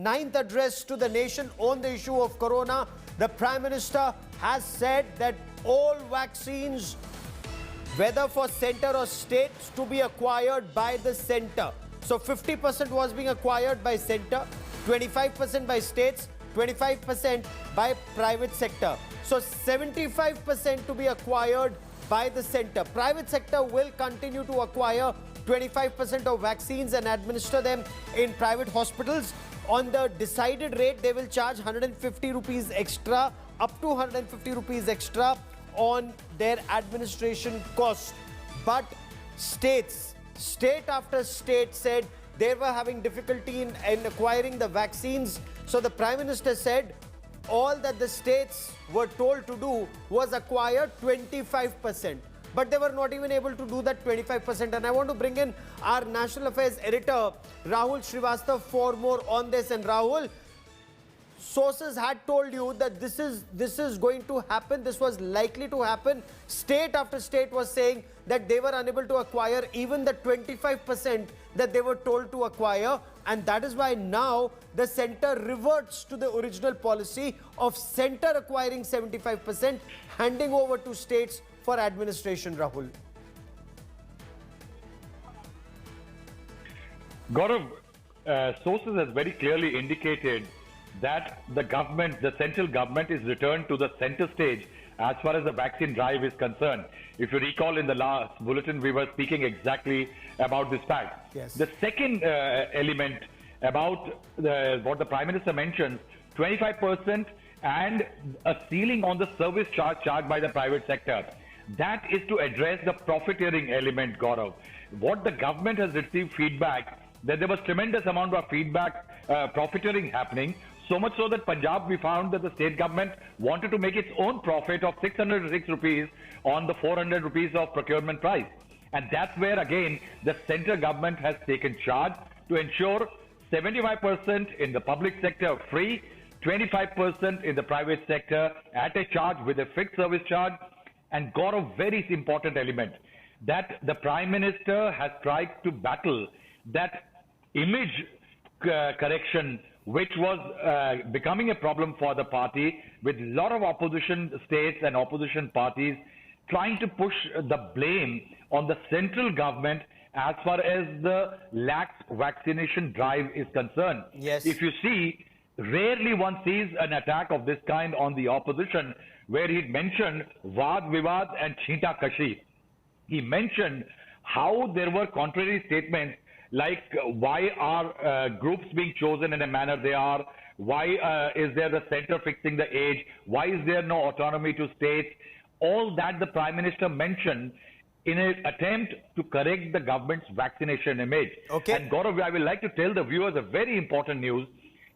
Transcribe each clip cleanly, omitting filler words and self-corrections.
ninth address to the nation on the issue of corona, the Prime Minister has said that all vaccines, whether for centre or states, to be acquired by the centre. So 50% was being acquired by centre, 25% by states, 25% by private sector. So 75% to be acquired by the centre. Private sector will continue to acquire 25% of vaccines and administer them in private hospitals. On the decided rate, they will charge 150 rupees extra, up to 150 rupees extra on their administration cost. But states, state after state said they were having difficulty in acquiring the vaccines. So the Prime Minister said all that the states were told to do was acquire 25%. But they were not even able to do that 25%. And I want to bring in our National Affairs editor, Rahul Srivastav, for more on this. And Rahul, sources had told you that this is going to happen. This was likely to happen. State after state was saying that they were unable to acquire even the 25% that they were told to acquire. And that is why now the centre reverts to the original policy of centre acquiring 75%, handing over to states for administration, Rahul. Gaurav, sources has very clearly indicated that the central government is returned to the center stage as far as the vaccine drive is concerned. If you recall, in the last bulletin, we were speaking exactly about this fact. Yes. The second element about what the Prime Minister mentions, 25% and a ceiling on the service charge charged by the private sector. That is to address the profiteering element, Gaurav. What the government has received feedback, that there was tremendous amount of feedback, profiteering happening. So much so that Punjab, we found that the state government wanted to make its own profit of 606 rupees on the 400 rupees of procurement price. And that's where, again, the central government has taken charge to ensure 75% in the public sector free, 25% in the private sector at a charge with a fixed service charge. And got a very important element that the Prime Minister has tried to battle that image correction, which was becoming a problem for the party, with a lot of opposition states and opposition parties trying to push the blame on the central government as far as the lax vaccination drive is concerned. Yes. If you see, rarely one sees an attack of this kind on the opposition, where he mentioned Vaad Vivad and Cheeta Kashi. He mentioned how there were contrary statements like why are groups being chosen in a manner they are, why is there the centre fixing the age, why is there no autonomy to states. All that the Prime Minister mentioned in an attempt to correct the government's vaccination image. Okay. And Gaurav, I would like to tell the viewers a very important news.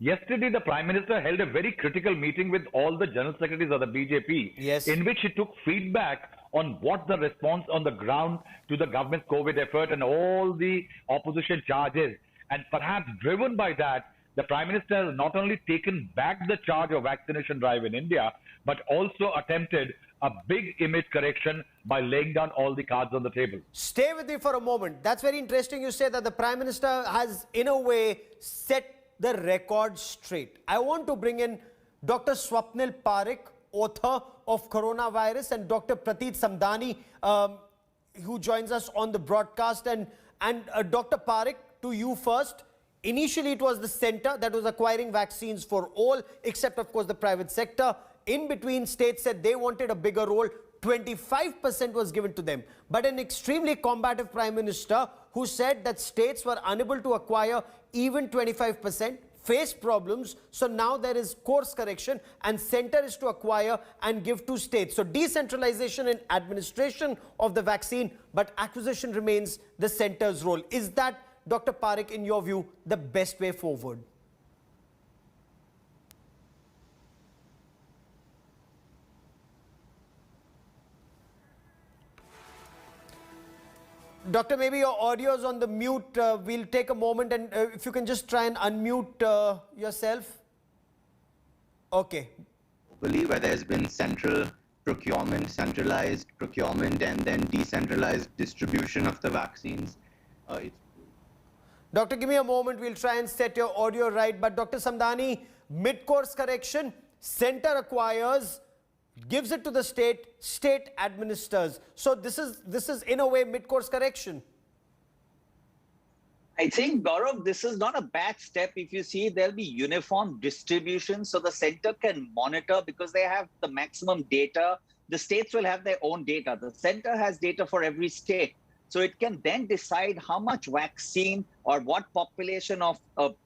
Yesterday, the Prime Minister held a very critical meeting with all the General Secretaries of the BJP, yes, in which he took feedback on what the response on the ground to the government's COVID effort and all the opposition charges. And perhaps driven by that, the Prime Minister has not only taken back the charge of vaccination drive in India, but also attempted a big image correction by laying down all the cards on the table. Stay with me for a moment. That's very interesting. You say that the Prime Minister has, in a way, set the record straight. I want to bring in Dr. Swapnil Parekh, author of Coronavirus, and Dr. Prateek Samdani, who joins us on the broadcast. And Dr. Parekh, to you first. Initially, it was the centre that was acquiring vaccines for all, except, of course, the private sector. In between, states said they wanted a bigger role. 25% was given to them. But an extremely combative Prime Minister who said that states were unable to acquire even 25%, faced problems. So now there is course correction and centre is to acquire and give to states. So decentralization in administration of the vaccine, but acquisition remains the centre's role. Is that, Dr. Parekh, in your view, the best way forward? Doctor, maybe your audio is on the mute. We'll take a moment, and if you can just try and unmute yourself. Okay. Where there's been centralized procurement, and then decentralized distribution of the vaccines. Doctor, give me a moment. We'll try and set your audio right. But Dr. Samdani, mid-course correction, center acquires, gives it to the state, state administers. So this is in a way mid-course correction. I think, Gaurav, this is not a bad step. If you see, there'll be uniform distribution, so the center can monitor because they have the maximum data. The states will have their own data. The center has data for every state. So it can then decide how much vaccine or what population of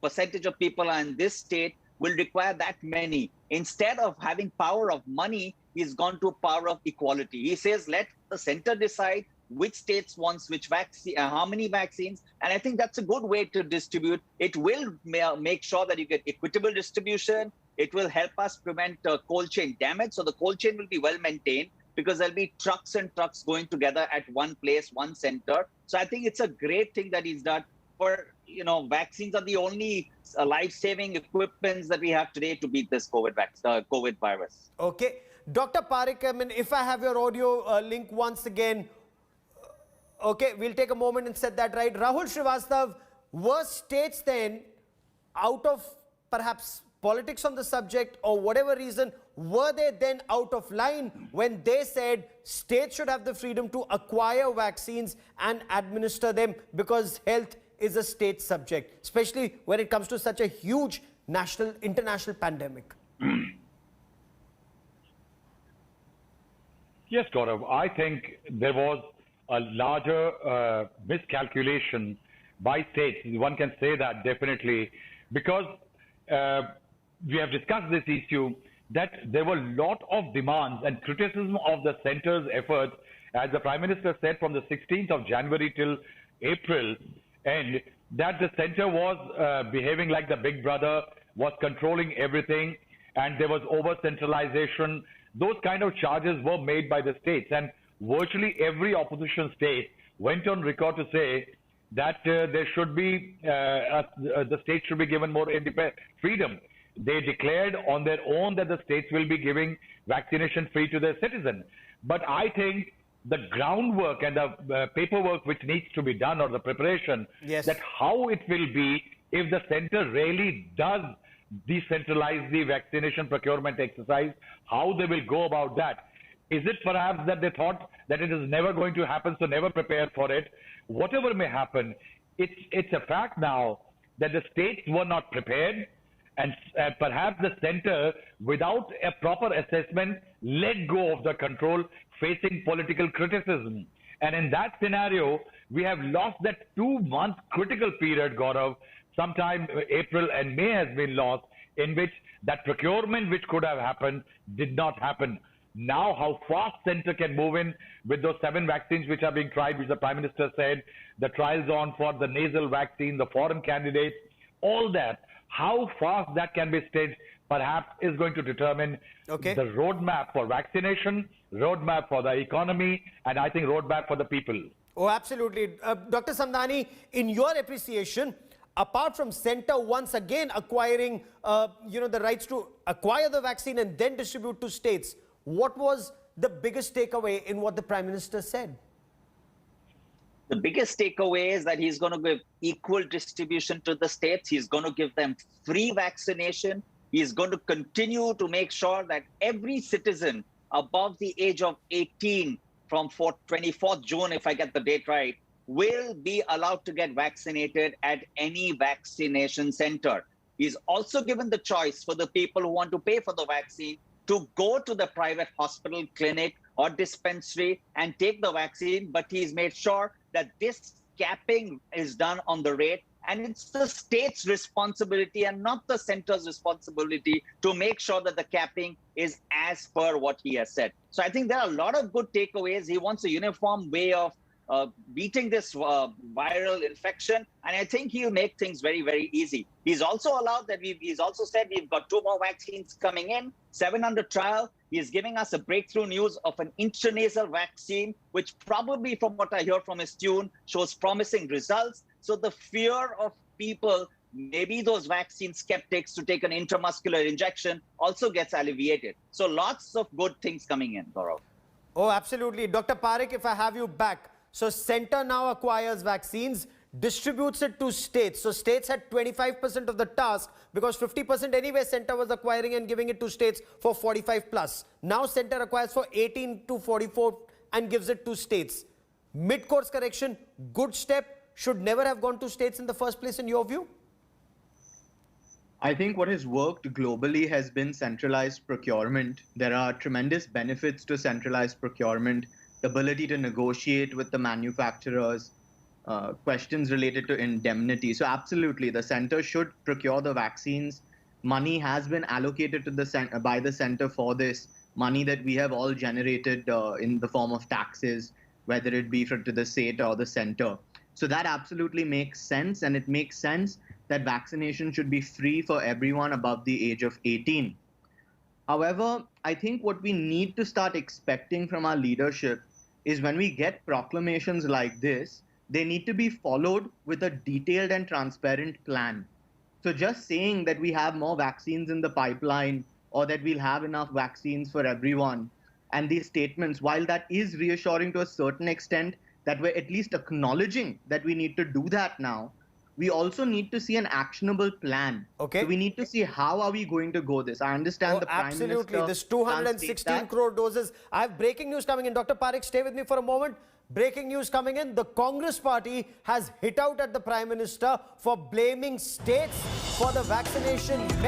percentage of people are in this state will require that many. Instead of having power of money, he's gone to power of equality. He says, let the center decide which states wants which vaccine, how many vaccines. And I think that's a good way to distribute. It will make sure that you get equitable distribution. It will help us prevent cold chain damage. So the cold chain will be well maintained because there'll be trucks and trucks going together at one place, one center. So I think it's a great thing that he's done. For, vaccines are the only life-saving equipments that we have today to beat this COVID virus. Okay. Dr. Parekh, I mean, if I have your audio link once again, okay, we'll take a moment and set that right. Rahul Srivastav, were states then, out of perhaps politics on the subject or whatever reason, were they then out of line when they said states should have the freedom to acquire vaccines and administer them because health is a state subject, especially when it comes to such a huge international pandemic? Yes, Gaurav. I think there was a larger miscalculation by states. One can say that definitely, because we have discussed this issue, that there were a lot of demands and criticism of the center's efforts, as the Prime Minister said, from the 16th of January till April, and that the center was behaving like the big brother, was controlling everything, and there was over-centralization. Those kind of charges were made by the states, and virtually every opposition state went on record to say that there should be, the states should be given more freedom. They declared on their own that the states will be giving vaccination free to their citizens. But I think the groundwork and the paperwork which needs to be done, or the preparation, yes, that how it will be if the center really does decentralize the vaccination procurement exercise, how they will go about that. Is it perhaps that they thought that it is never going to happen, so never prepared for it? Whatever may happen, it's a fact now that the states were not prepared, and perhaps the center, without a proper assessment, let go of the control, facing political criticism. And in that scenario, we have lost that 2-month critical period, Gaurav. Sometime April and May has been lost, in which that procurement which could have happened did not happen. Now, how fast center can move in with those 7 vaccines which are being tried, which the Prime Minister said, the trials on for the nasal vaccine, the foreign candidates, all that, how fast that can be staged, perhaps is going to determine the roadmap for vaccination, roadmap for the economy, and I think roadmap for the people. Oh, absolutely. Dr. Samdani, in your appreciation, apart from center once again acquiring, the rights to acquire the vaccine and then distribute to states, what was the biggest takeaway in what the Prime Minister said? The biggest takeaway is that he's going to give equal distribution to the states. He's going to give them free vaccination. He's going to continue to make sure that every citizen above the age of 18 from 24th June, if I get the date right, will be allowed to get vaccinated at any vaccination center. He's also given the choice for the people who want to pay for the vaccine to go to the private hospital, clinic, or dispensary and take the vaccine, but he's made sure that this capping is done on the rate, and it's the state's responsibility and not the center's responsibility to make sure that the capping is as per what he has said. So I think there are a lot of good takeaways. He wants a uniform way of beating this viral infection, and I think he'll make things very, very easy. He's also allowed that he's also said we've got 2 more vaccines coming in, 700 trial. He's giving us a breakthrough news of an intranasal vaccine, which probably, from what I hear from his tune, shows promising results. So the fear of people, maybe those vaccine skeptics, to take an intramuscular injection also gets alleviated. So lots of good things coming in, Gaurav. Oh, absolutely. Dr. Parekh, if I have you back. So center now acquires vaccines, distributes it to states. So states had 25% of the task because 50% anyway center was acquiring and giving it to states for 45 plus. Now center acquires for 18 to 44 and gives it to states. Mid-course correction, good step, should never have gone to states in the first place in your view? I think what has worked globally has been centralized procurement. There are tremendous benefits to centralized procurement, the ability to negotiate with the manufacturers, questions related to indemnity. So absolutely, the center should procure the vaccines. Money has been allocated to the by the center for this, money that we have all generated in the form of taxes, whether it be to the state or the center. So that absolutely makes sense, and it makes sense that vaccination should be free for everyone above the age of 18. However, I think what we need to start expecting from our leadership is when we get proclamations like this, they need to be followed with a detailed and transparent plan. So just saying that we have more vaccines in the pipeline or that we'll have enough vaccines for everyone, and these statements, while that is reassuring to a certain extent, that we're at least acknowledging that we need to do that now, we also need to see an actionable plan. Okay. So we need to see how are we going to go this. I understand the Prime absolutely. Minister This can't state 216 that. crore doses. I have breaking news coming in. Dr. Parekh, stay with me for a moment. Breaking news coming in. The Congress party has hit out at the Prime Minister for blaming states for the vaccination mess.